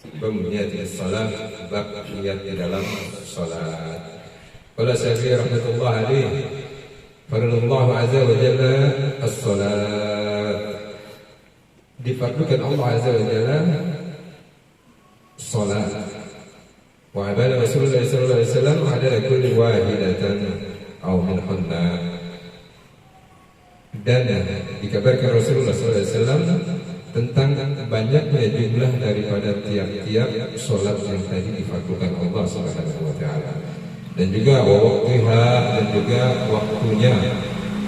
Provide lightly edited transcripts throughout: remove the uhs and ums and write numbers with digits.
Bumniyatil salat, bab niat di dalam salat. Qala Syafi'i rahmatullah alaihi, faradallahu azza wa jalla as-salat. Difardukan Allah azza wa jalla salat. Wa abada Rasulullah sallallahu alaihi wasallam ala kulli wahidatan aw minhunna. Dan dikabarkan Rasulullah sallallahu alaihi wasallam tentang banyaknya jumlah daripada tiap-tiap solat yang tadi difardukan Allah Subhanahu wa taala, dan juga waktuha, dan juga waktunya,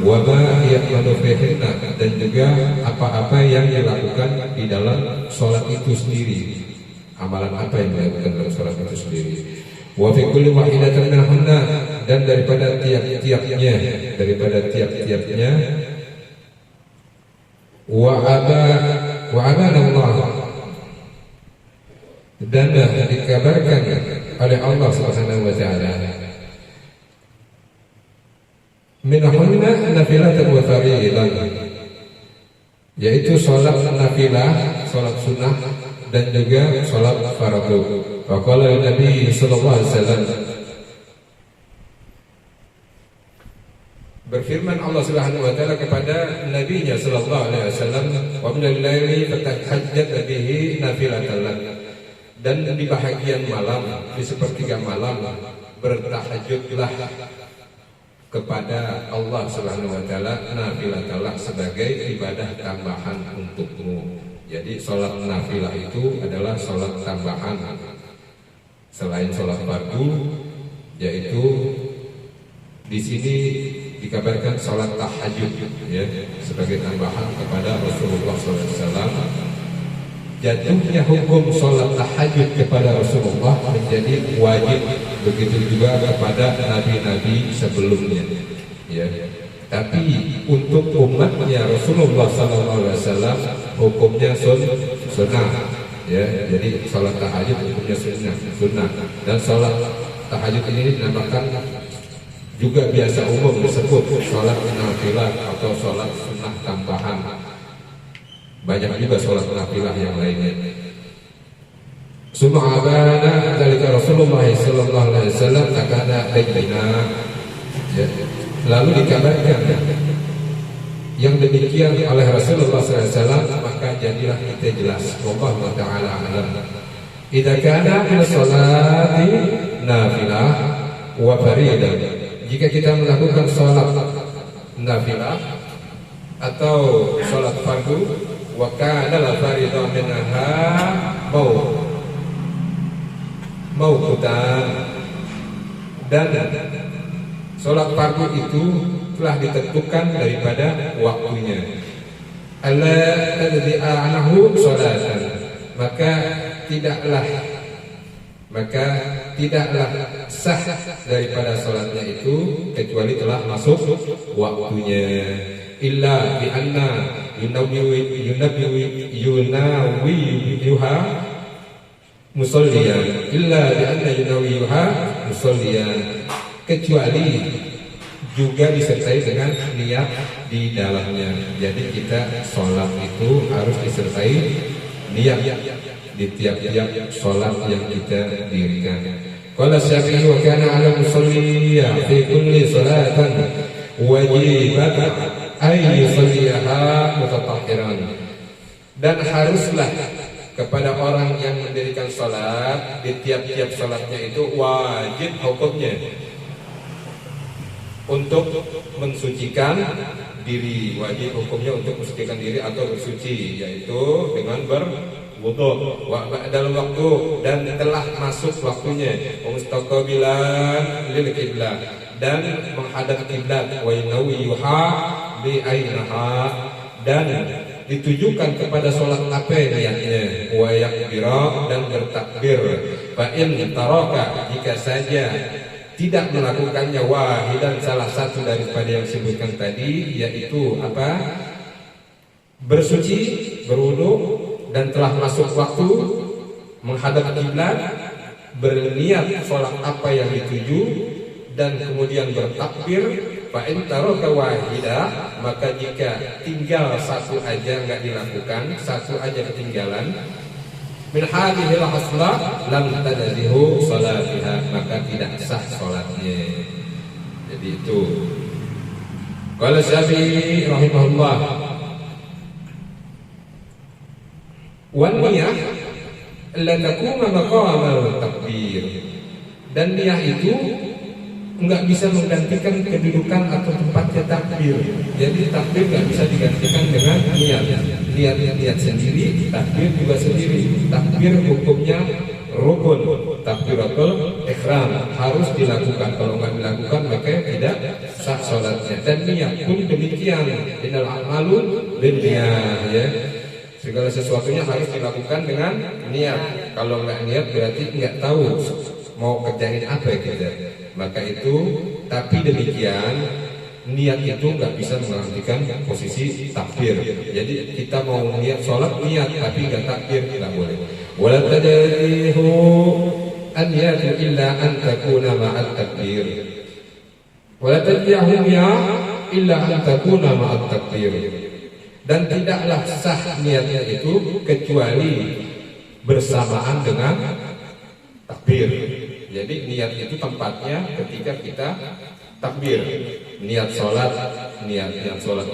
wa ma ya'malu fihinna, dan juga apa-apa yang dilakukan di dalam solat itu sendiri, amalan apa yang dilakukan dalam solat itu sendiri. Wa fi kulli wahidatin minhunna, dan daripada tiap-tiapnya, wa abana Allah, dan dikabarkan oleh Allah Subhanahu wa taala minhunna nafilatan wa fariidan, yaitu salat nafilah, salat sunnah, dan juga salat fardu. Faqala Nabi sallallahu alaihi wasallam, berfirman Allah Subhanahu wa taala kepada nabinya sallallahu alaihi wasallam, wa minal laili fatahajjat bihi nafilatan lak, dan di bahagian malam, di sepertiga malam, bertahajudlah kepada Allah Subhanahu wa taala nafilatan lak, sebagai ibadah tambahan untukmu. Jadi salat nafilah itu adalah salat tambahan selain salat fardu, yaitu di sini dikabarkan salat tahajud, ya, sebagai tambahan kepada Rasulullah SAW. Jatuhnya hukum salat tahajud kepada Rasulullah menjadi wajib, begitu juga kepada nabi-nabi sebelumnya, ya. Tapi untuk umatnya Rasulullah SAW hukumnya sunnah, ya. Jadi salat tahajud hukumnya sunnah, dan salat tahajud ini dinamakan juga biasa umum disebut sholat nafilah atau sholat sunnah tambahan. Banyak juga sholat nafilah yang lainnya. Summa abana dalika Rasulullah sallallahu alaihi wasallam takana baina, ya. Lalu dikabarkan yang demikian oleh Rasulullah sallallahu alaihi wasallam, maka jadilah kita jelas. Wallahu taala alam. Idza kana min sholati nafilah wa fariidah, jika kita melakukan sholat nafilah atau sholat fardu, wa kana la fariidah minha mauqutan, dan sholat fardu itu telah ditentukan daripada waktunya. Alladzi a'anahu sholatan, maka tidaklah sah daripada sholatnya itu kecuali telah masuk waktunya. Illa bi anna yunawiyyuha musalliyan, illa bi anna yunawiyyuha musalliyan, kecuali juga disertai dengan niat di dalamnya. Jadi kita sholat itu harus disertai niat di tiap-tiap sholat yang kita dirikan. Qala Syafi'i wa kana 'ala musalli fi kulli salatan wajibatan ay yusalliha mutatahhiran, dan haruslah kepada orang yang mendirikan sholat di tiap-tiap sholatnya itu wajib hukumnya untuk mensucikan diri, wajib hukumnya untuk mensucikan diri atau bersuci, yaitu dengan berwudu dalam waktu dan telah masuk waktunya, mustaqbilan lil qiblah, dan menghadap kiblat, wa yanawiyuha bi ainaha, dan ditujukan kepada sholat apa niatnya, wa yakbira, dan bertakbir, fa in taraka, jika saja tidak melakukannya wahidan, salah satu daripada yang disebutkan tadi, yaitu apa? Bersuci, berwudu, dan telah masuk waktu, menghadap kiblat, berniat sholat apa yang dituju, dan kemudian bertakbir. Fa in taraka wahidah, maka jika tinggal satu aja nggak dilakukan, satu aja ketinggalan, min hadhil haslah lam tadrihu salatiha, maka tidak sah salatnya. Jadi itu. Qala Syafi'i rahimahullah, wan niyah la takuna maqamal takbir, dan niyah itu enggak bisa menggantikan kedudukan atau tempatnya takbir. Jadi takbir enggak bisa digantikan dengan niat. Niat sendiri, takbir juga sendiri. Takbir hukumnya rukun, takbiratul ihram harus dilakukan. Kalau enggak dilakukan maka tidak sah salatnya. Dan niat pun demikian. Innal a'malu binniyah, ya. Segala sesuatunya harus dilakukan dengan niat. Kalau enggak niat berarti enggak tahu mau kerjain apa kita. Maka itu, tapi demikian niat itu nggak bisa menggantikan posisi takbir. Jadi kita mau niat sholat niat tapi nggak takbir, nggak boleh. Wala tadrihu an yatu illa an takuna ma'at takbir. Wala tadrihu ya illa an takuna ma'at takbir. Dan tidaklah sah niatnya itu kecuali bersamaan dengan takbir. Jadi niat itu tempatnya ketika kita takbir. Niat sholat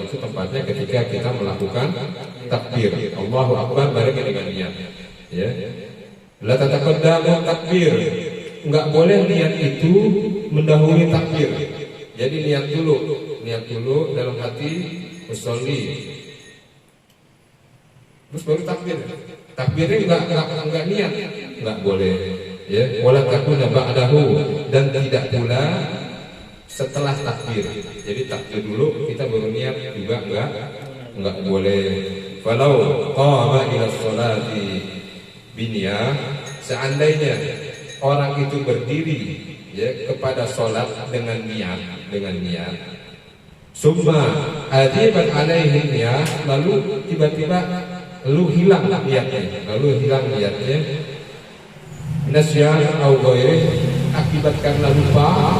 itu tempatnya ketika kita melakukan takbir. Allahu Akbar bareng dengan niat. Ya. La tataqaddamu takbir. Enggak boleh niat itu mendahului takbir. Jadi niat dulu dalam hati usolli. Terus baru takbir. Takbirnya enggak niat, enggak boleh. Ya, wala takuna ba'dahu, dan tidak pula setelah takbir. Jadi takbir dulu kita baru niat juga enggak boleh. Falau qama ila sholati biniyah, seandainya orang itu berdiri ya kepada sholat dengan niat, summa adibat alaihi niyah, lalu tiba-tiba hilang niatnya, nasyan au ghairi, akibat karena lupa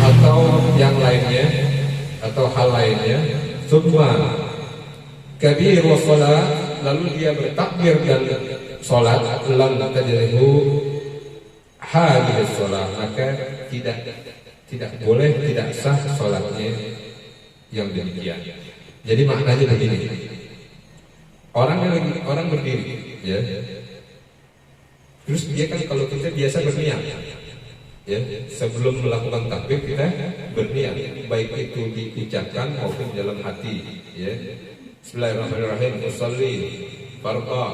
atau yang lainnya atau hal lainnya. Summa kabir wa shalat, lalu dia bertakbir dan salat, lam tadrihu hadhihi shalah, maka tidak boleh, tidak sah salatnya yang demikian. Jadi maknanya begini, orang berdiri ya. Terus dia kan, kalau kita biasa berniat ya, sebelum melakukan takbir kita berniat, baik itu diucapkan maupun dalam hati ya. Bismillahirrahmanirrahim. Usolli fardha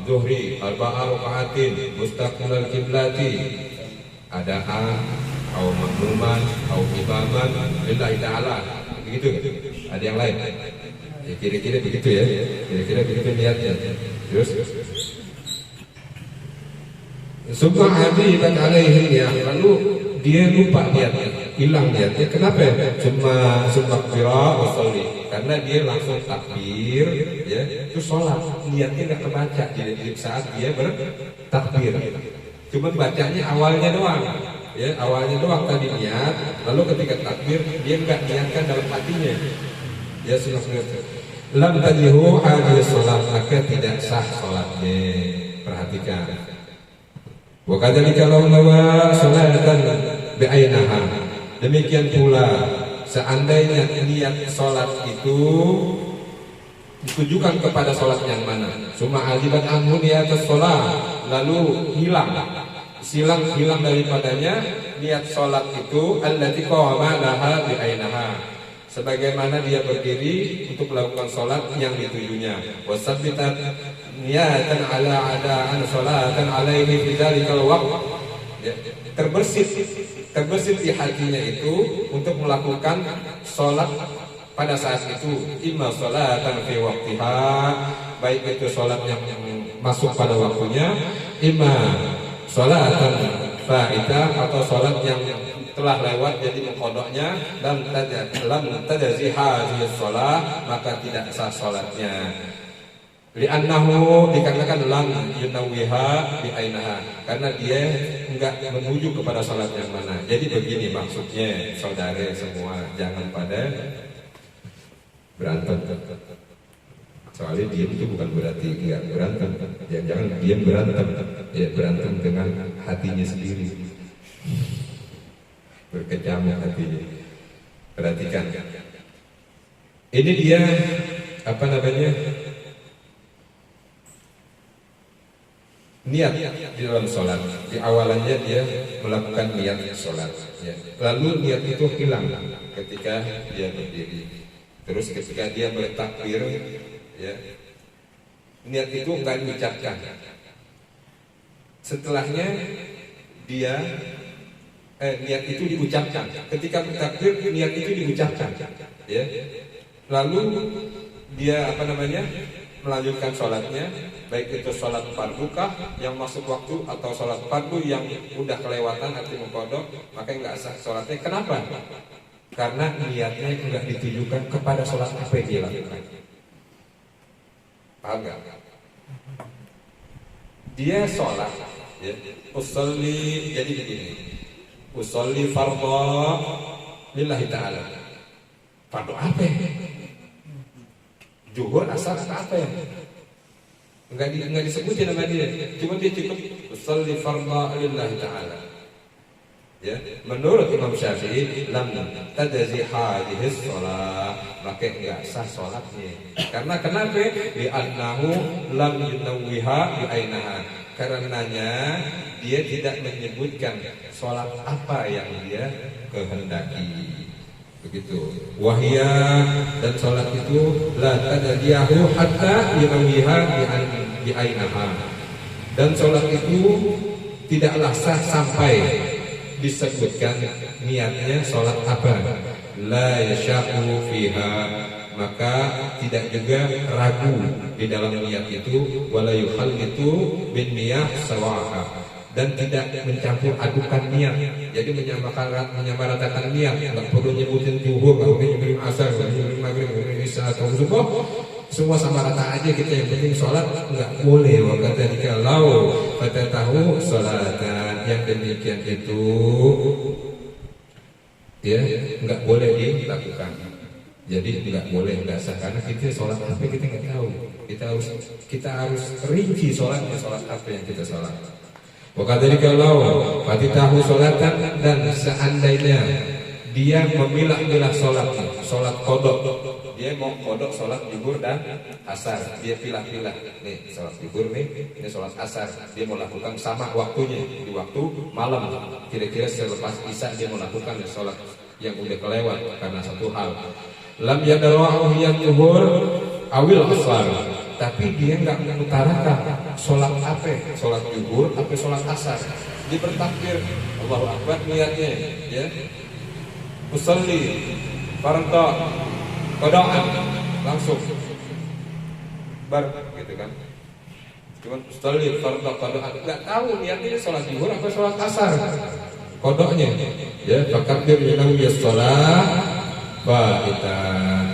zuhri arba'a raka'atin mustaqbilal qiblati adaan au makmuman au imaman lillahi ta'ala. Begitu kan? Ada yang lain? Ya, kira-kira begitu ya. Kira-kira begitu niatnya. Terus summa adibat alaihi ya, lalu dia lupa niatnya, hilang niatnya. Kenapa? Summa qira usolli, karena dia langsung takbir ya, terus sholat, niatnya nggak kebaca di saat dia bertakbir. Cuma bacanya awalnya doang ya, awalnya doang tadi niat, lalu ketika takbir dia nggak niatkan dalam hatinya ya. Lam tadrihu hadhihi shalah, maka tidak sah sholatnya. Perhatikan. Wa kadzalika law nawa sholatan bi'ainaha, demikian pula seandainya niat sholat itu ditujukan kepada sholat yang mana, summa alibat anhu niyatus sholat, lalu hilang daripadanya niat sholat itu, allati qama laha bi'ainaha, sebagaimana dia berdiri untuk melakukan sholat yang ditujunya. Wasabbitat niyatan ala adaan sholatan alaihi fi dzalikal waqt, terbersit di hatinya itu untuk melakukan sholat pada saat itu. Imma sholatan fi waqtiha, baik itu sholat yang masuk pada waktunya, imma sholatan fa'ita, atau sholat yang telah lewat jadi mengkodoknya. Lam tadzi hadhihi shalah, maka tidak sah salatnya. Li'annahu, dikarenakan lam yunawwiha bi'ainaha, karena dia enggak menuju kepada salat yang mana. Jadi begini maksudnya, saudara semua, jangan pada berantem. Soalnya diam itu bukan berarti nggak berantem. Jangan diam berantem, ya berantem dengan hatinya sendiri. Berkecamuk hatinya. Perhatikan. Ini dia apa namanya? Niat di dalam sholat. Di awalannya dia melakukan niat sholat. Ya. Lalu niat itu hilang ketika dia berdiri. Terus ketika dia bertakbir, ya, niat itu enggak diucapkan. Setelahnya dia niat itu diucapkan. Ketika bertakbir niat itu diucapkan. Ya. Lalu dia apa namanya? Melanjutkan sholatnya, baik itu sholat fardukah yang masuk waktu atau sholat fardu yang udah kelewatan arti mengkodok, maka nggak sah sholatnya. Kenapa? Karena niatnya nggak ditujukan kepada sholat apa yang dia lakukan. Paham nggak? Dia sholat, ya, usolli, jadi begini, usolli fardhu lillahi ta'ala. Fardu apa? Zuhur, asar, apa ya? Enggak disebutin nama dia. Cuma dia cukup usolli fardhu lillahi ta'ala. Ya, menurut Imam Syafi'i lam tadzi hadhihi shalah, maka enggak sah salatnya. Karena kenapa? Bi annahu lam yunawwiha bi ainaha. Karenanya dia tidak menyebutkan salat apa yang dia kehendaki. Begitu. Wahya, dan sholat itu la tadadiyahu hatta yunawwiha bi ainaha. Dan sholat itu tidaklah sah sampai disebutkan niatnya sholat apa. La yasha'u fiha, maka tidak juga ragu di dalam niat itu. Wala yukhallitu bin niyah sawaha, dan tidak mencampur adukan niat. Jadi menyamaratakan niat. Nggak perlu nyebutin zuhur, nggak perlu nyebutin asar, nggak perlu nyebutin maghrib, nggak perlu isya atau subuh. Semua sama rata aja kita, yang penting sholat. Nggak boleh. Wa kadzalika law fatatahu sholatan, yang demikian itu ya nggak boleh dilakukan. Jadi nggak boleh, nggak sah, karena kita sholat apa kita nggak tahu. Kita harus rinci sholatnya, sholat apa yang kita sholat. Wakadzalika law fatitahu sholatan, dan seandainya dia memilah-milah sholatnya, sholat kodok, dia mau kodok sholat zuhur dan asar, dia pilah-pilah, nih sholat zuhur nih, ini sholat asar, dia mau lakukan sama waktunya, di waktu malam, kira-kira selepas isya dia mau lakukan sholat yang udah kelewat karena satu hal. Lam yadarwahu yang zuhur awil asar, tapi dia nggak mengutarakan sholat apa, sholat zuhur apa sholat asar. Dia bertakbir Allahu Akbar, niatnya ya usolli fardhu qada'an, langsung bar gitu kan, cuma usolli fardhu qada'an, nggak tahu niatnya sholat zuhur apa sholat asar kodoknya ya. Fakabir yunawi sholat ba'itan,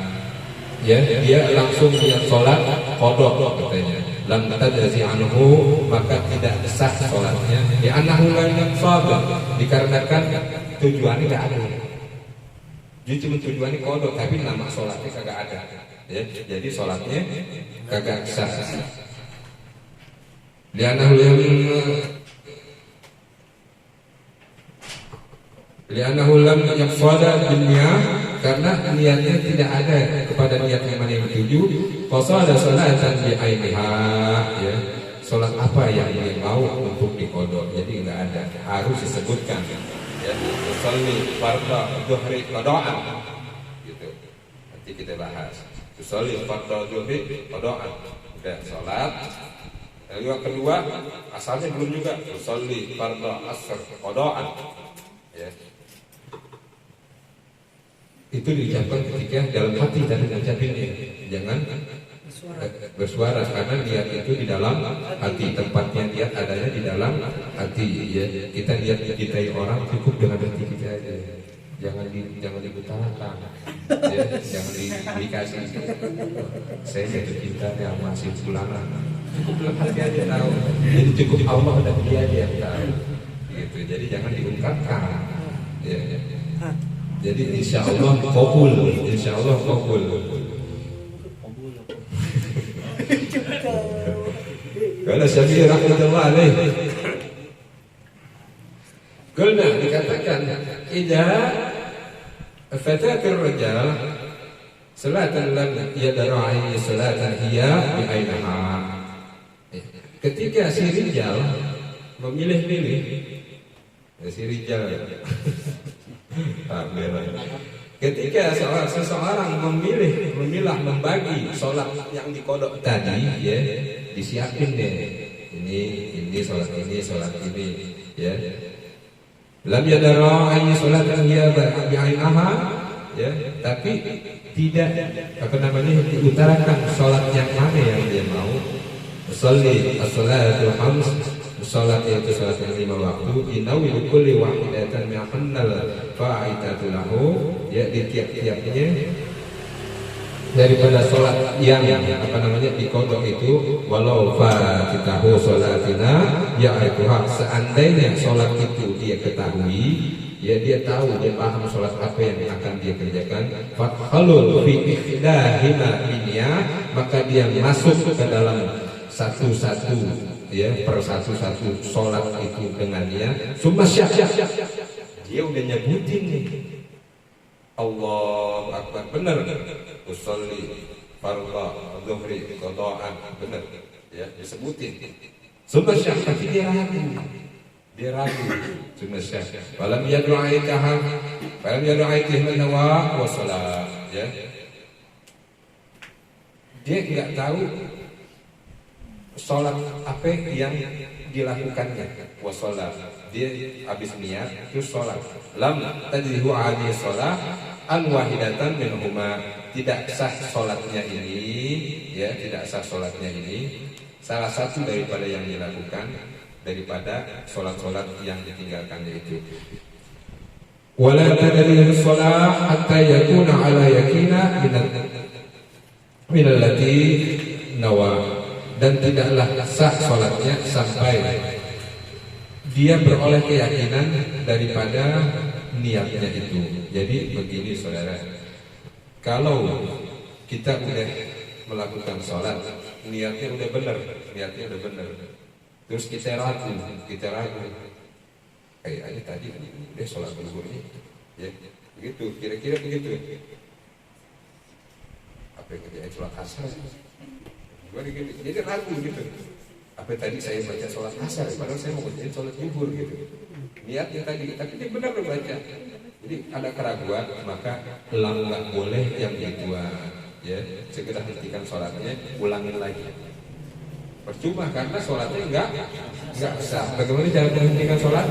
ya dia langsung niat sholat kodok katanya. Lam tadzi anhu, maka tidak sah sholatnya. Di annahu lam yaqsad, dikarenakan tujuannya tidak ada. Jadi cuma tujuannya kodok, tapi nama sholatnya kagak ada. Ya, jadi sholatnya kagak sah. Di annahu lam yaqsad dunya, karena niatnya tidak ada kepada niat yang mana yang dituju. Qasada sholatan bi ainiha, ya. Salat apa yang dia mau untuk dikodok. Jadi enggak ada, harus disebutkan. Ya, usolli fardhu dhuhri qada'an. Gitu. Nanti kita bahas. Usolli fardhu dhuhri qada'an. Udah salat. Lalu yang kedua, asalnya belum juga. Usolli fardhu asr qada'an. Ya. Itu diucapkan ketika dalam hati dan mengucapinnya, jangan bersuara, karena niat itu di dalam hati. Tempatnya niat adanya di dalam hati ya. Kita niat mencintai orang cukup dengan hati kita aja, jangan diutarakan ya, jangan dikasih saya jatuh cinta yang masih bulanan, cukup dalam hati aja tahu. Jadi cukup Allah dan dia yang tahu gitu. Jadi jangan diungkapkan ya. Jadi insya Allah kabul, insya Allah kabul. Kala Syafi'i rahmatullah alaih. Qulna dikatakan idza fatatur rajal salatan lam yadra'i salatan hiya bi ainaha. Ketika si rijal memilih-milih si rijal ketika seseorang memilah membagi sholat yang dikodok tadi, ya, disiapin deh. Ini sholat ini, ya. Lam yadara ayyi sholatan hiya bi'ainaha, ya, tapi tidak diutarakan sholat yang mana yang dia mau. Sholli as-salatul khams, sholat yaitu sholat yang 5 waktu. Inawi kulli wahidatan mi'annal fa'idatu lahu, ya, di tiap-tiapnya daripada sholat yang dikodok itu, walau fatitahu sholatina ya'rifuha, seandainya sholat itu dia ketahui, ya, dia tahu, dia paham sholat apa yang akan dia kerjakan, fathalul fi ihdahima binya, maka dia masuk ke dalam satu-satu, ya, per satu-satu sholat itu dengannya. Summa syak, dia udah nyebutin nih, Allahu Akbar, benar, usolli fardhu dhuhri qada'an, benar, ya, disebutin. Summa syak, tapi dia ragu, summa syak. Falam yad'aitah nawa wa shalah, ya. Dia enggak tahu sholat apa yang dilakukannya, wassalat, dia habis niat terus sholat. Lam tadrihu ali sholat an wahidatan minhuma, tidak sah sholatnya ini, ya, tidak sah sholatnya ini, salah satu daripada yang dilakukan daripada sholat-sholat yang ditinggalkannya itu. Wala tadrihu sholat hatta yakuna ala yakina minallati nawa, dan tidaklah sah sholatnya sampai dia beroleh keyakinan daripada niatnya itu. Jadi begini saudara, kalau kita udah melakukan sholat, niatnya udah benar, terus kita ragu, kayaknya tadi udah sholat zuhurnya, ya, begitu, kira-kira begitu. Apa yang kerjain sholat asar? Jadi ragu gitu. Apa tadi saya baca sholat asar, padahal saya mau bacain sholat zuhur gitu. Niatnya tadi, tapi dia benar baca. Jadi ada keraguan, maka nggak boleh yang dituan, ya. Segera hentikan sholatnya, ulangin lagi. Percuma karena sholatnya nggak sah. Bagaimana cara menghentikan sholat?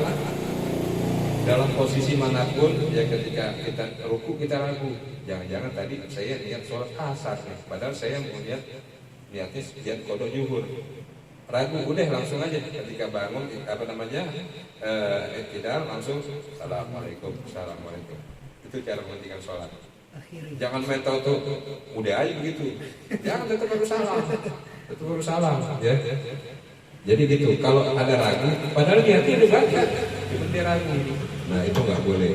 Dalam posisi manapun, ya, ketika kita ruku kita ragu. Jangan-jangan tadi saya niat sholat asar, padahal saya mau niatnya kodok zuhur. Ragu, udah langsung aja ketika bangun tidak langsung assalamualaikum. Itu cara menghentikan sholat. Jangan main tahu udah aja begitu. Jangan, tetap harus salam, ya. Jadi gitu, kalau ada ragu, padahal niatnya udah baca, cuma dia ragu. Nah, itu nggak boleh.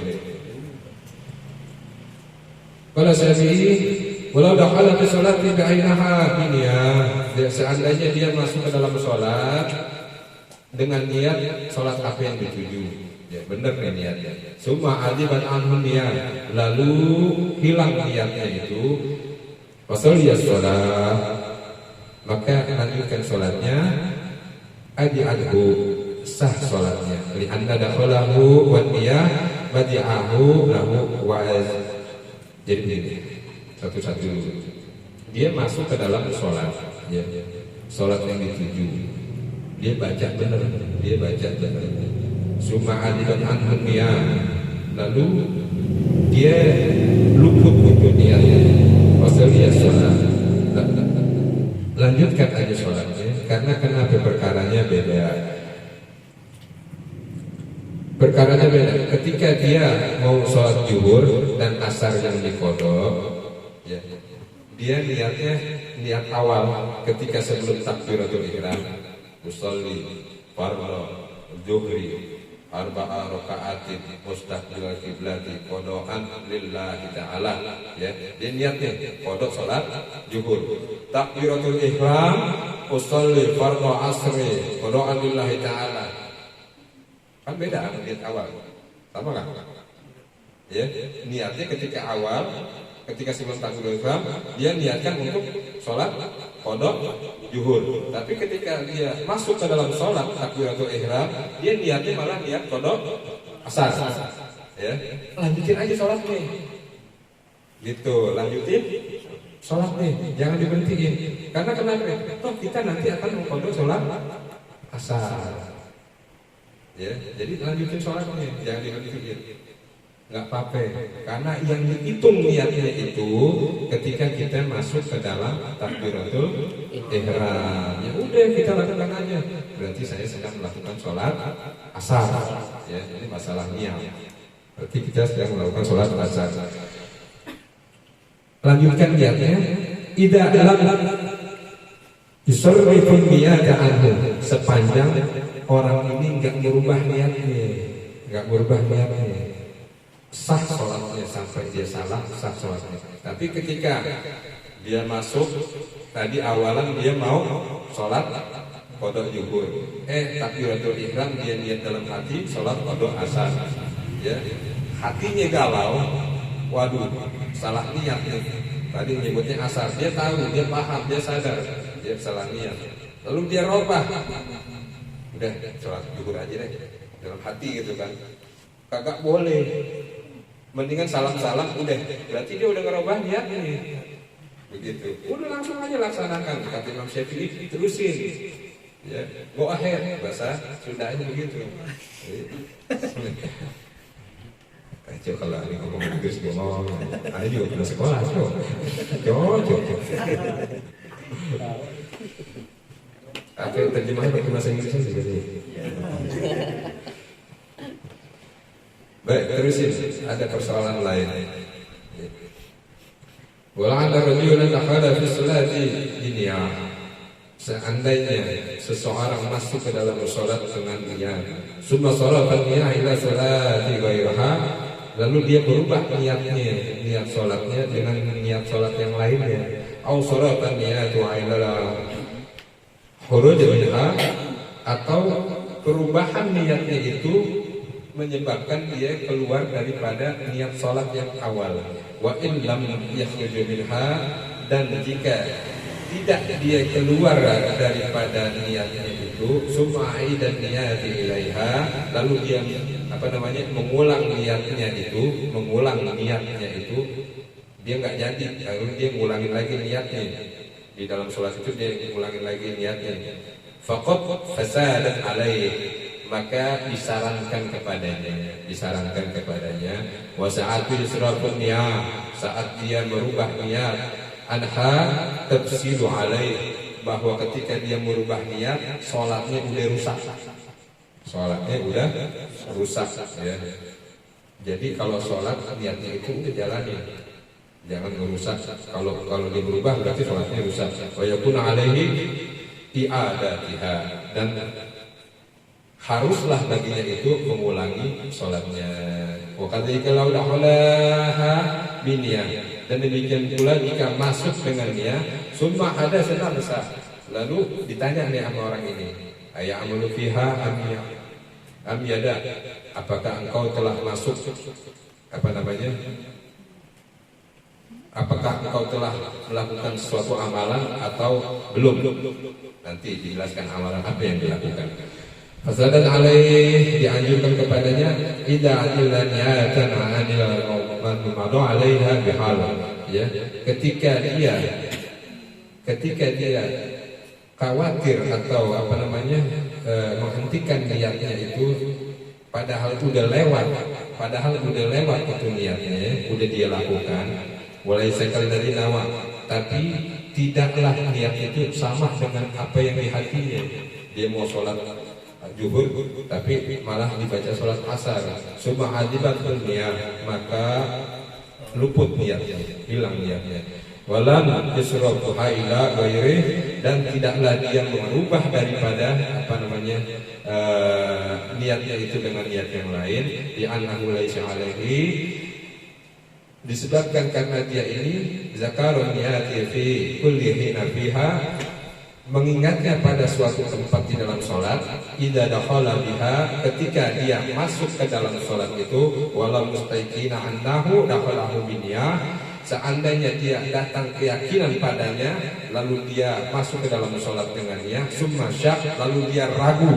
Kalau Syafi'i, walau dakhala fi sholati bi'ainaha biniyah, seandainya dia masuk ke dalam sholat dengan niat sholat apa yang dituju, ya, benar nih niatnya. Summa adiban anhu niyat, lalu hilang niatnya itu, wasoliyas sholat, maka lanjutkan sholatnya, adhu, sah sholatnya. Lianna dakhalahu wa niyah badi'ahu lahu wa'az. Jadi begini, satu-satu, dia masuk ke dalam sholat, ya, sholat yang dituju, dia baca benar, summa adiban anhu niyah, lalu dia luput niatnya, wasoliyah sholat, lanjutkan aja sholatnya. Karena kenapa? Perkaranya beda. Ketika dia mau sholat zuhur dan asar yang dikodok, ya, dia niat awal ketika sebelum takbiratul ihram, usolli fardhu zuhri arba'a raka'atin mustaqbilal qiblati qodokan lillahi ta'ala, ya. Dia niatnya kodok sholat zuhur, takbiratul ihram usolli fardhu asri qada'an lillahi ta'ala. Kan beda sama niat awal. Sama kan? Ya, niatnya ketika awal, ketika sebelum takbiratul ihram, dia niatkan untuk sholat qada zuhur. Tapi ketika dia masuk ke dalam sholat takbiratul ihram, dia niatnya malah niat qada asar. Ya, lanjutin aja sholatnya. Gitu, lanjutin sholatnya, jangan diberhentiin. Karena kenapa? Toh kita nanti akan mengqada sholat asar. Ya, jadi lanjutin sholatnya, jangan diberhentiin. Nggak apa-apa, karena yang dihitung niatnya itu ketika kita masuk ke dalam takbiratul ihram. Ya udah kita lakukan aja. Berarti saya sedang melakukan sholat asar. Ya, ini masalah niat. Berarti kita sedang melakukan sholat asar. Lanjutkan niatnya. Idza lam yusarrifu niyata anhu, sepanjang orang ini nggak merubah niatnya, sah sholatnya sampai dia salah, sah sholatnya. Tapi ketika dia masuk tadi awalan dia mau sholat qada zuhur, takbiratul ihram dia niat dalam hati sholat qada asar. Ya, hatinya galau, waduh salah niat nih. Tadi menyebutnya asar, dia tahu, dia paham, dia sadar, dia salah niat. Lalu dia robah, udah sholat zuhur aja deh dalam hati gitu kan. Kagak boleh. Mendingan salam-salam udah, berarti dia udah ngerubah niatnya. Begitu. Udah langsung aja laksanakan. Kata Imam Syafi'i terusin. Ya, go ahead, bahasa Sundanya begitu. Ayo kalau ini ngomong Inggris ngomong, ayo juga pernah sekolah, cocok. Apa terjemahan pakai bahasa Inggris aja jadi. Baik, terusin. Ada persoalan lain. Wala ada rajulan dakhala fi sholati dunya. Seandainya seseorang masuk ke dalam salat dengan niat, summa sharafa ila sholati ghairiha, lalu dia berubah niatnya, niat salatnya dengan niat salat yang lainnya. Au sharafa niyatu ila khuruj minha, atau perubahan niatnya itu menyebabkan dia keluar daripada niat sholat yang awal. Wa in lam yakhruj minha, dan jika tidak dia keluar daripada niatnya itu, sumai dan niyati ilaiha, lalu dia mengulang niatnya itu, dia nggak jadi, lalu dia ngulangin lagi niatnya di dalam sholat itu, dia ngulangin lagi niatnya. Faqad fasadat alaihi, maka disarankan kepadanya wa sa'atul israfun niyah, saat dia merubah niat, anha tafsilu alaih, bahwa ketika dia merubah niat sholatnya udah rusak ya. Jadi kalau sholat niatnya itu udah jalanin, jangan merusak. Kalau dia berubah berarti sholatnya rusak. Wa yakun alaihi i'adatiha, dan haruslah baginya itu mengulangi sholatnya. Wa kadzalika law dakhalaha biniyah, dan demikian pula jika masuk dengan niat, summa ada senarsa, lalu ditanya nih sama orang ini, aya'amalu fiha am yada, apakah engkau telah masuk apakah engkau telah melakukan suatu amalan atau belum? Nanti dijelaskan amalan apa yang dilakukan. Fasadan alaih, dianjurkan kepadanya idza amila niyatan anil madu alaiha bihal, ya, ketika dia khawatir atau menghentikan niatnya itu, padahal udah lewat itu niatnya, udah dia lakukan, mulai sekali dari nawa, tapi tidaklah niat itu sama dengan apa yang di hatinya. Dia mau sholat zuhur tapi malah dibaca sholat asar, summa hadibatul niat, maka luput niatnya, hilang niatnya. Walam yusrafuha ila ghairi, dan tidaklah dia merubah daripada niatnya itu dengan niat yang lain, di annahu laisa alaihi, disebabkan karena dia ini zakarun niyati fi kulli hina fiha, mengingatnya pada suatu tempat di dalam sholat, idza dakhala biha, ketika dia masuk ke dalam sholat itu, walau mustaqina annahu dakhalahu binniyah, seandainya dia datang keyakinan padanya, lalu dia masuk ke dalam sholat dengannya, summa syak, lalu dia ragu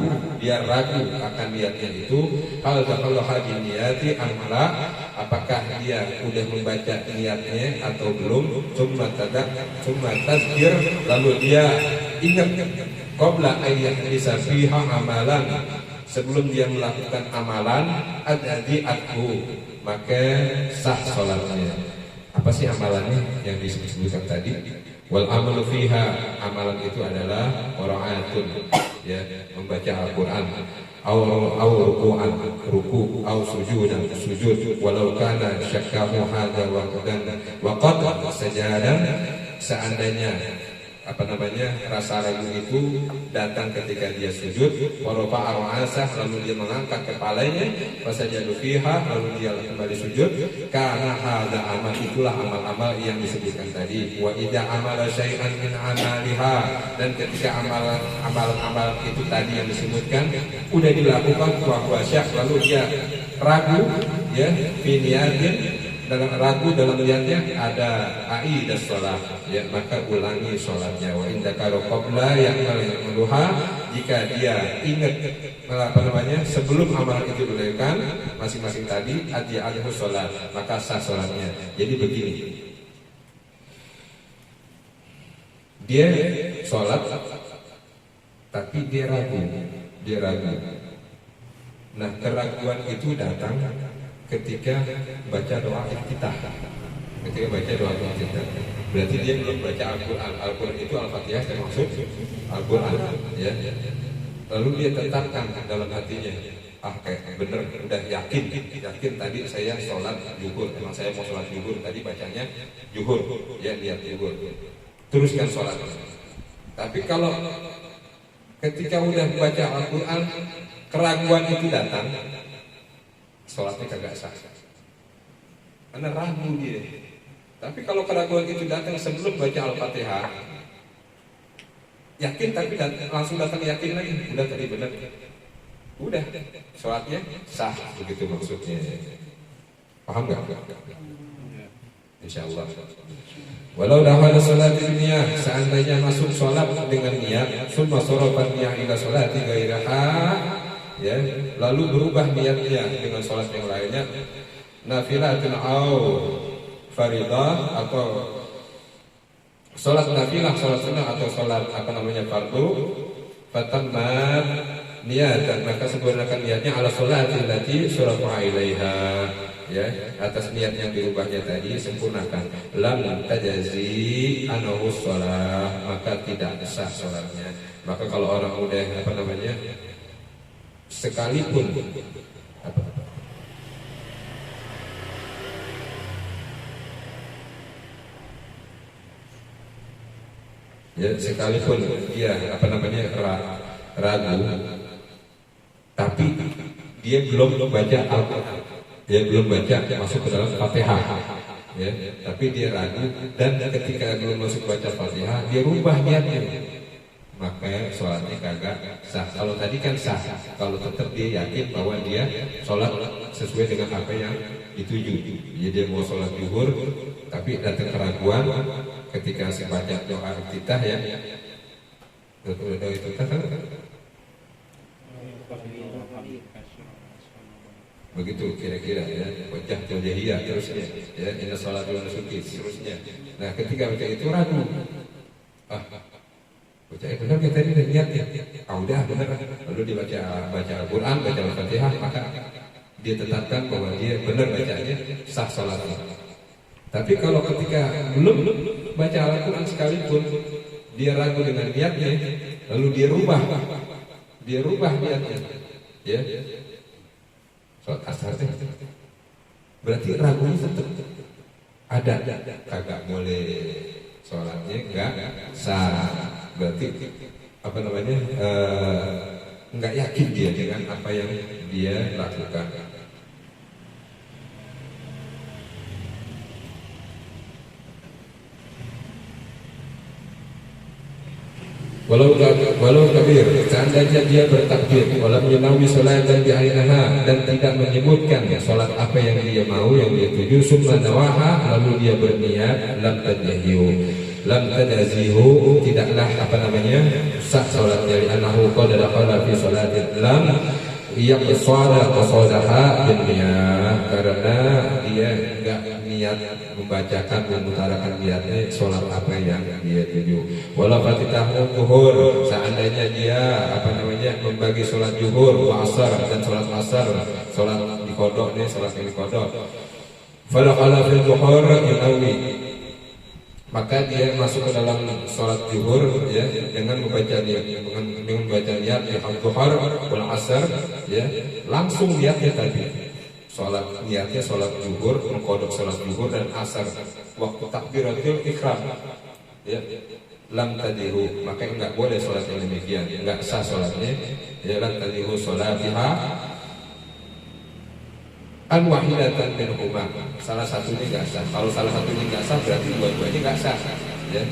akan niatnya itu, hal dakhalahu binniyati amla, apakah dia sudah membaca niatnya atau belum, summa tazkir, lalu dia ingat qabla ayyahisa fiha amalan, sebelum dia melakukan amalan, adadi'athu, maka sah sholatnya. Apa sih amalannya yang disebutkan tadi? Wal amalu fiha, amalan itu adalah qiraatun, ya, membaca Al-Qur'an, au ruku'an, ruku', au sujudan, sujud, walau kana syakkahu hadza wa qad sajadan, seandainya rasa ragu itu datang ketika dia sujud, warofa arwasah, lalu dia mengangkat kepalanya, fasajadu fiha, lalu dia kembali sujud, karena hadza amal, itulah amal-amal yang disebutkan tadi. Wa idza amala syai'an min amaliha, dan ketika amalan-amal itu tadi yang disebutkan udah dilakukan, wa syak, lalu dia ragu, ya, finiyatin, dalam ragu dalam niatnya, ada aidas sholat, ya, maka ulangi sholatnya. Wa inda karo qabla yang meluha, jika dia ingat sebelum amalan itu dilakukan masing-masing tadi, adiya'alhu sholat, maka sah sholatnya. Jadi begini, dia sholat tapi dia ragu. Nah, keraguan itu datang ketika baca doa iftitah. Berarti dia belum baca Al-Quran. Al-Quran itu Al-Fatihah termasuk Al-Quran, ya. Lalu dia tetapkan dalam hatinya, kayak bener, udah yakin tadi saya sholat zuhur, emang saya mau sholat zuhur, tadi bacanya zuhur, ya, lihat zuhur, teruskan sholat. Tapi kalau ketika udah baca Al-Quran, keraguan itu datang, sholatnya kagak sah, karena ragu dia. Tapi kalau keraguan itu datang sebelum baca Al-Fatihah, yakin tapi langsung datang yakin lagi, udah tadi benar, udah sholatnya sah, begitu maksudnya. Paham nggak? Insya Allah. Walau dakhala sholat niat, seandainya masuk sholat dengan niat, summa sarafa niat ila sholati ghairaha, ya, lalu berubah niatnya dengan sholat yang lainnya, nafilatun au faridah, atau sholat nafilah, sholat sunnah, atau sholat fardu, fatammat niat, dan maka sempurnakan niatnya ala sholatil lati surafa ilaiha, ya, atas niat yang dirubahnya tadi sempurnakan. Lam tajazi anahu sholat, maka tidak sah sholatnya. Maka kalau orang udah sekalipun sekalipun dia ragu, tapi dia belum baca Al-Quran, dia belum baca masuk ke dalam Fatihah, ya, tapi dia ragu, dan ketika belum masuk baca Fatihah dia rubah niatnya, maka sholatnya kagak sah. Kalau tadi kan sah, kalau tetap dia yakin bahwa dia sholat sesuai dengan apa yang dituju. Jadi dia mau sholat zuhur, tapi datang keraguan ketika baca doa iftitah, ya, doa iftitah kan begitu kira-kira, ya, wajah jahiyah terusnya, ya, inna sholati wa nusuki terusnya. Nah, ketika baca itu ragu, baca benar kita tadi niatnya, udah benar, lalu dibaca Al-Quran, baca Al-Fatihah, maka dia tetapkan bahwa dia benar bacanya, sah sholatnya. Tapi kalau ketika belum baca Al-Quran sekalipun dia ragu dengan niatnya, lalu dia rubah niatnya, ya, sholat asar, berarti ragunya tetap ada, kagak boleh, sholatnya enggak sah. Berarti enggak yakin dia dengan apa yang dia lakukan. walau kabir, seandainya dia bertakbir, walau menawi sholat dan bi'ainaha, dan tidak menyebutkan sholat apa yang dia mau, yang dia tuju, summa nawaha, lalu dia berniat, lam tadazihu, tidaklah sah sholatnya, li'annahu qad dakhala fi sholatin lam yaqsada qasadaha binniyah, karena dia enggak niat membacakan, memutarakan niatnya sholat apa yang dia tuju. Walau fatitahu zuhur, seandainya dia membagi sholat zuhur, asar dan sholat asar, sholat di kodok nih, sholat yang di kodok. Falaqala fil zuhur yunawi, maka dia masuk ke dalam sholat zuhur ya dengan membaca niat di zuhur wal asar ya, langsung niatnya tadi. Niatnya sholat zuhur, mengkodok sholat zuhur dan asar waktu takbiratul ihram ya, lam tadihu, maka enggak boleh sholat yang demikian, enggak sah sholatnya ya. Lam tadihu sholatiha an wahidatan minhuma, salah satunya enggak sah. Kalau salah satunya enggak sah berarti dua-duanya enggak sah ya.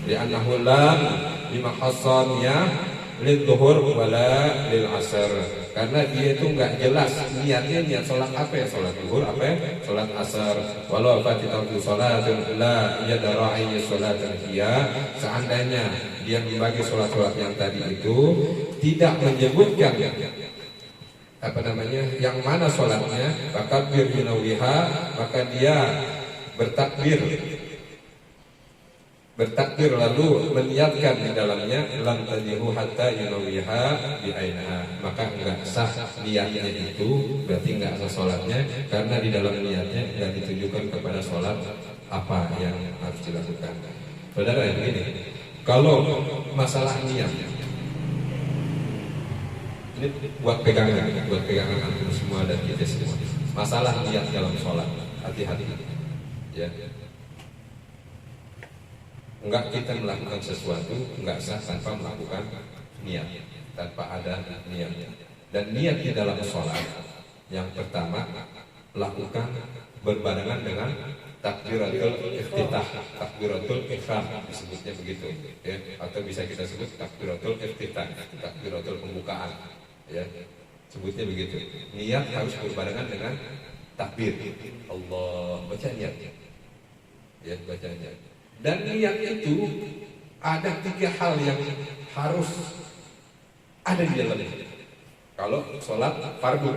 Li'annahu lam bimahassannya lil zuhur wala lil asar, karena dia itu enggak jelas niatnya niat sholat apa ya, sholat zuhur apa ya, sholat asar. Walau fatitahu sholatun la yadara'i sholatun hiya, seandainya dia membagi sholat-sholat yang tadi itu tidak menyebutkan yang mana sholatnya, fakabir yunawiha, maka dia bertakbir lalu meniatkan di dalamnya, lam tadihu hatta yunawiha bi'ainaha, maka enggak sah niatnya itu, berarti enggak sah sholatnya, karena di dalam niatnya enggak ditujukan kepada sholat apa yang harus dilakukan. Saudara, begini, kalau masalah niat ini buat pegangan antum semua dan kita semua, masalah niat dalam sholat, hati-hati ya. Enggak kita melakukan sesuatu enggak sah tanpa melakukan niat, tanpa ada niat. Dan niat di dalam sholat yang pertama lakukan berbarengan dengan takbiratul iftitah, takbiratul ihram disebutnya begitu ya, atau bisa kita sebut takbiratul iftitah, takbiratul pembukaan ya, sebutnya begitu. Niat harus berbarengan dengan takbir. Allah, baca niat ya, baca niat. Dan niat itu ada 3 hal yang harus ada di dalamnya. Kalau sholat fardu,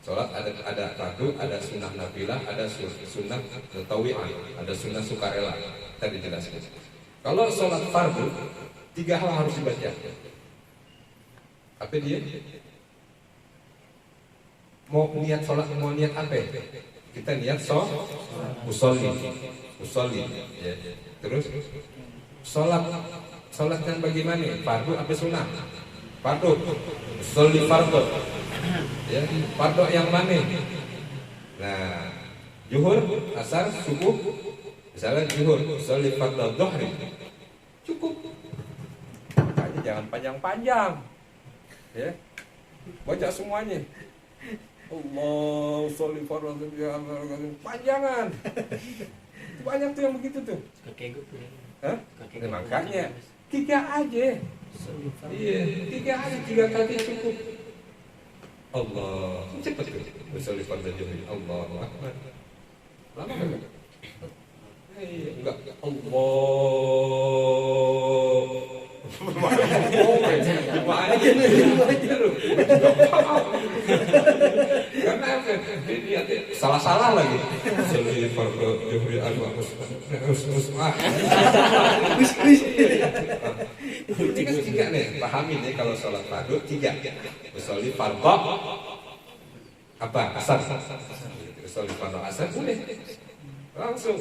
sholat ada fardu, ada sunnah nafilah, ada sunnah tawi'ah, ada sunnah sukarela. Tadi dijelaskan. Kalau sholat fardu 3 hal harus dibaca. Apa dia? Mau niat sholat, mau niat apa? Kita niat usolli ya. Terus sholat yang bagaimana? Fardu apa sunnah? Fardu, usolli fardu ya. Fardu yang mana? Nah, zuhur, asar, subuh. Misalnya zuhur, usolli fardu dhuhri, cukup. Makanya jangan panjang-panjang ya, baca semuanya. Allah sholli fardu panjangan. Banyak tuh yang begitu tuh. Makanya 3 aja. Iya, 3 aja, 3 kali cukup. Allah, cepat tuh. Sholli fardu Allahu akbar. Lama enggak? Enggak. Allah. Gimana karena salah lagi. Ini kan 3 nih, pahamin nih kalau sholat fardu 3. Usolli fardu apa? Asar. Usolli fardu asar boleh. Langsung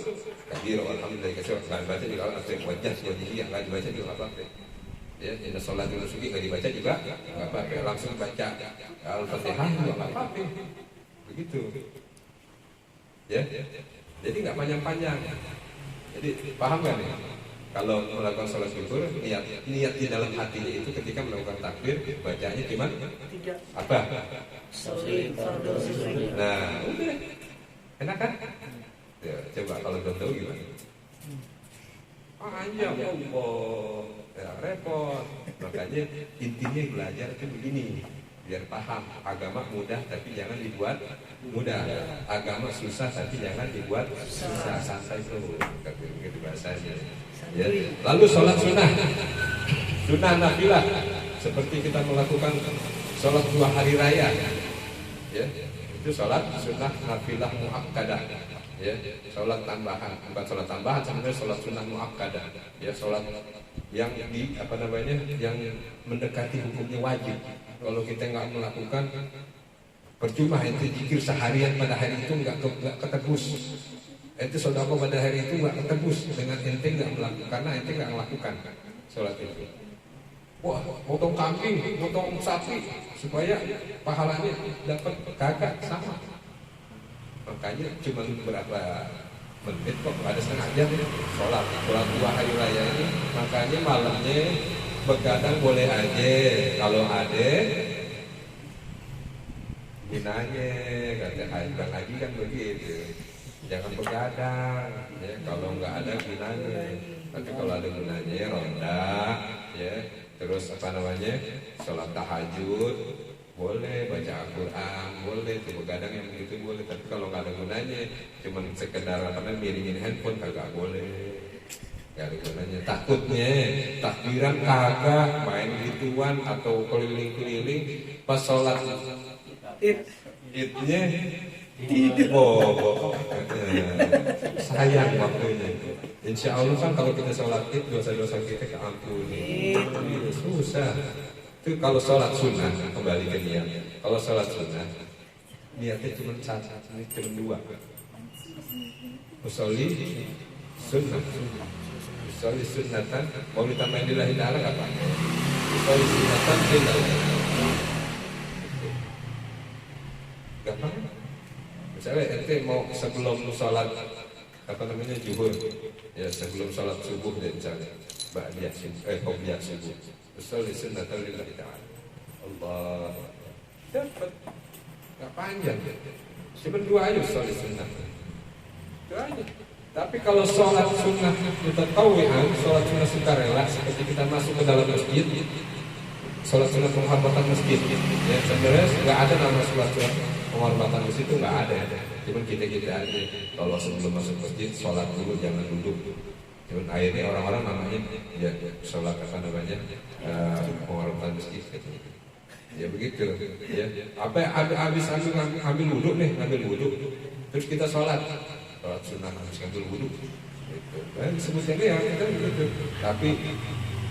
kabir alhamdulillah, nggak dibaca juga wajah yang nggak dibaca juga apa-apa ya. Inna sholat dulu sugi nggak dibaca juga nggak apa-apa, langsung baca al-fatihah juga nggak apa-apa, begitu ya. Jadi nggak panjang-panjang. Jadi paham nggak nih? Kalau melakukan sholat zuhur, niat di dalam hatinya itu ketika melakukan takbir bacanya gimana? 3. Apa? Nah, udah enak kan? Ya, coba kalau belum tahu gimana? Panjang Allah. Ya, repot. Makanya intinya belajar itu begini, biar paham. Agama mudah tapi jangan dibuat mudah. Agama susah tapi jangan dibuat susah. Santai tuh, begitu bahasanya. Ya. Lalu sholat sunnah, sunnah nafilah, seperti kita melakukan sholat 2 hari raya. Ya, itu sholat sunnah nafilah muakkadah. Ya, sholat tambahan, bukan sholat tambahan, sebenarnya sholat sunnah muakkadah. Ya, sholat yang yang mendekati hukumnya wajib. Kalau kita nggak melakukan, percuma ente zikir seharian pada hari itu nggak ketebus. Ente sedekah pada hari itu nggak ketebus dengan ente nggak melakukan, karena ente nggak melakukan sholat itu. Wah, potong kambing, potong sapi supaya pahalanya dapat, kagak sama. Makanya cuma berapa menit kok, ada setengah jam sholat 2 hari raya ini. Makanya malamnya begadang boleh aja, kalau ada gunanya, kata Bang Haji kan begitu, jangan begadang ya, kalau nggak ada gunanya. Tapi kalau ada gunanya ronda ya, terus sholat tahajud boleh, baca Al-Quran boleh, tuh begadang yang begitu boleh. Tapi kalau nggak ada gunanya, cuman sekedar miringin handphone, kagak boleh, nggak ada gunanya. Takutnya takbiran kagak, main gituan atau keliling-keliling pas sholat idnya bobo, sayang waktunya. Insya Allah kan kalau kita sholat id, dosa-dosa kita keampuni. Susah. Itu kalau sholat sunnah, kembali ke niat. Kalau sholat sunnah, niatnya cuma cuma 2. Usolli sunnah, usolli sunnatan, mau ditambahin lillahi ta'ala apa? Usolli sunnatan lillahi. Gampang. Misalnya ente mau sebelum sholat zuhur, ya sebelum sholat subuh deh misalnya, qobliyah subuh, usolli sunnatan lillahi ta'ala. Allah, dapat. Gak panjang, cuma 2 aja usolli sunnah. 2 aja. Tapi kalau sholat sunnah kita tawihan, sholat sunnah sukarela, seperti kita masuk ke dalam masjid, sholat sunnah penghormatan masjid, ya sebenarnya nggak ada nama sholat sunnah penghormatan masjid, itu nggak ada. Cuman kita aja, kalau sebelum masuk masjid sholat dulu, jangan duduk. Cuman akhirnya orang-orang namanya ya sholat penghormatan masjid katanya. Ya begitu, ya. Habis ambil wudhu nih, terus kita sholat sunnah habis ngambil wudhu, gitu. Sebutnya ya kita begitu. Tapi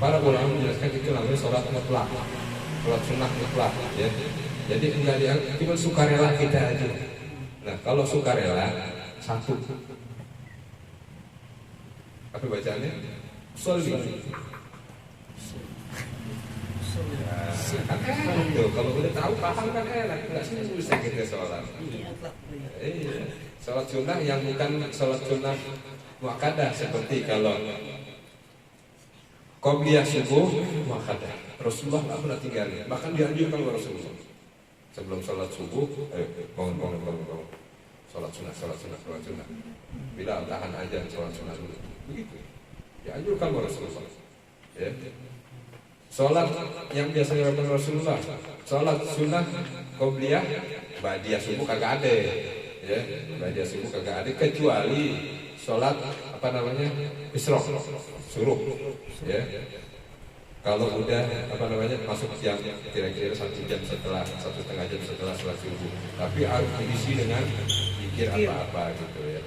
para ulama menjelaskan itu namanya sholat mutlak, sholat sunnah mutlak, ya. Jadi enggak dia, cuma sukarela kita aja. Nah kalau sukarela satu, apa bacaannya? Sholli. Tuh, kalau udah tahu paham kan enak, nggak susah kita sholat. Iya. Sholat sunnah yang bukan sholat sunnah muakkadah, seperti kalau qobliyah subuh muakkadah, Rasulullah nggak pernah tinggalin, bahkan dianjurkan oleh Rasulullah sebelum sholat subuh, bangun, sholat sunnah. Bila tahan aja sholat sunnah dulu, begitu. Dianjurkan oleh Rasulullah. Ya. Sholat yang biasanya dilakukan Rasulullah, sholat sunnah qobliyah, ba'diyah subuh kagak ada. Ya, ba'diyah subuh kagak ada, kecuali sholat isyraq, suruh. Ya. Kalau udah masuk jam, kira-kira 1 jam setelah, 1,5 jam setelah sholat subuh. Tapi harus diisi dengan zikir apa-apa gitu ya.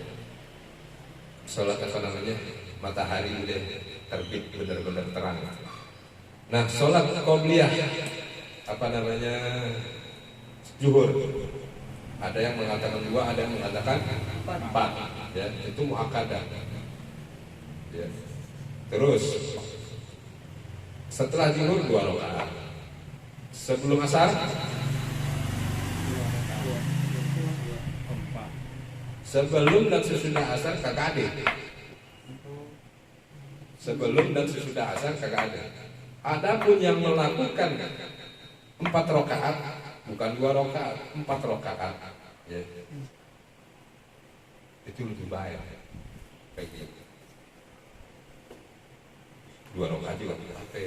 Sholat matahari udah terbit benar-benar terang. Nah, sholat qobliyah zuhur. Ada yang mengatakan 2, ada yang mengatakan 4. Ya, itu muakkadah. Ya. Terus setelah zuhur 2 rakaat. Sebelum asar 4. Sebelum dan sesudah asar kagak ada. Sebelum dan sesudah asar kagak ada. Adapun yang melakukan 4 rakaat, bukan 2 rakaat, 4 rakaat, ya, itu lebih baik. Kayak gitu. 2 rakaat juga apa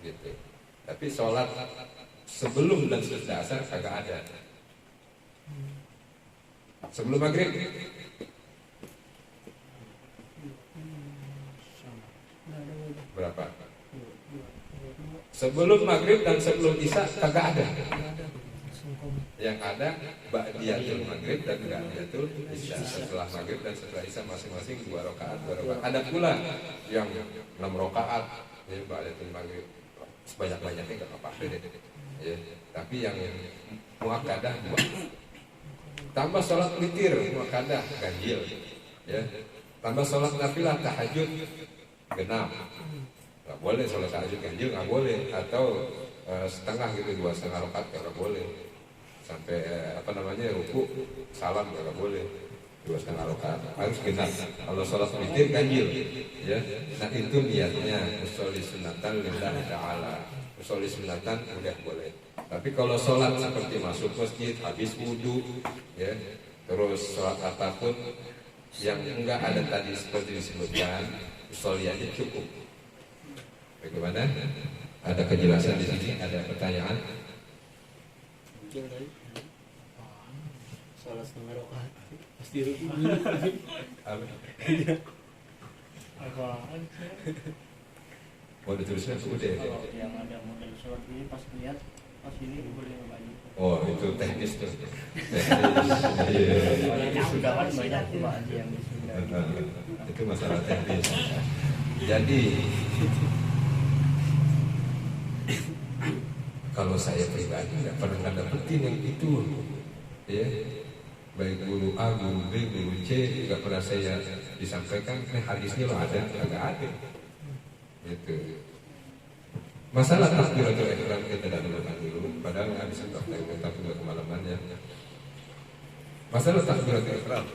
gitu. Tapi sholat sebelum dan sesudah asar kagak ada. Sebelum maghrib berapa? Sebelum maghrib dan sebelum isya kagak ada. Yang ada ba'diyatul maghrib dan ba'diyatul isya. Setelah maghrib dan setelah isya masing-masing 2 rakaat, 2 rakaat. Ada pula yang 6 rakaat ya ba'diyatul maghrib. Sebanyak-banyaknya enggak apa-apa deh. Ya, tapi yang muakkadah 2. Tambah sholat witir muakkadah ganjil. Ya. Tambah sholat nafilah tahajud genap. Nggak boleh sholat tahajud ganjil, nggak boleh. Atau setengah gitu, 2,5 rakaat nggak boleh. Sampai ruku salam nggak boleh. 2,5 rakaat harus genap. Kalau sholat witir ganjil, ya. Nah itu niatnya usolli sunatan lillahi ta'ala. Usolli sunatan udah boleh. Tapi kalau sholat seperti masuk masjid, habis wudhu, ya, terus sholat apapun yang enggak ada tadi seperti disebutkan, usolli aja cukup. Bagaimana? Ada kejelasan di sini? Ada pertanyaan? Sholat setengah rakaat pasti ruku. Apaan sih? Mau ditulisnya udah. Kalau yang ada model sholat ini pas lihat pas ini boleh banyak. Oh itu teknis tuh. Yang sudah kan banyak Pak yang sudah. Itu masalah teknis. Jadi kalau saya pribadi nggak pernah dapetin yang itu, ya. Baik guru A, guru B, guru C nggak pernah saya disampaikan. Hadisnya lo ada, nggak ada. Gitu. Masalah takbiratul ihram kita dahulukan dulu. Padahal nggak bisa tapi nggak kemalaman ya. Masalah takbiratul ihram.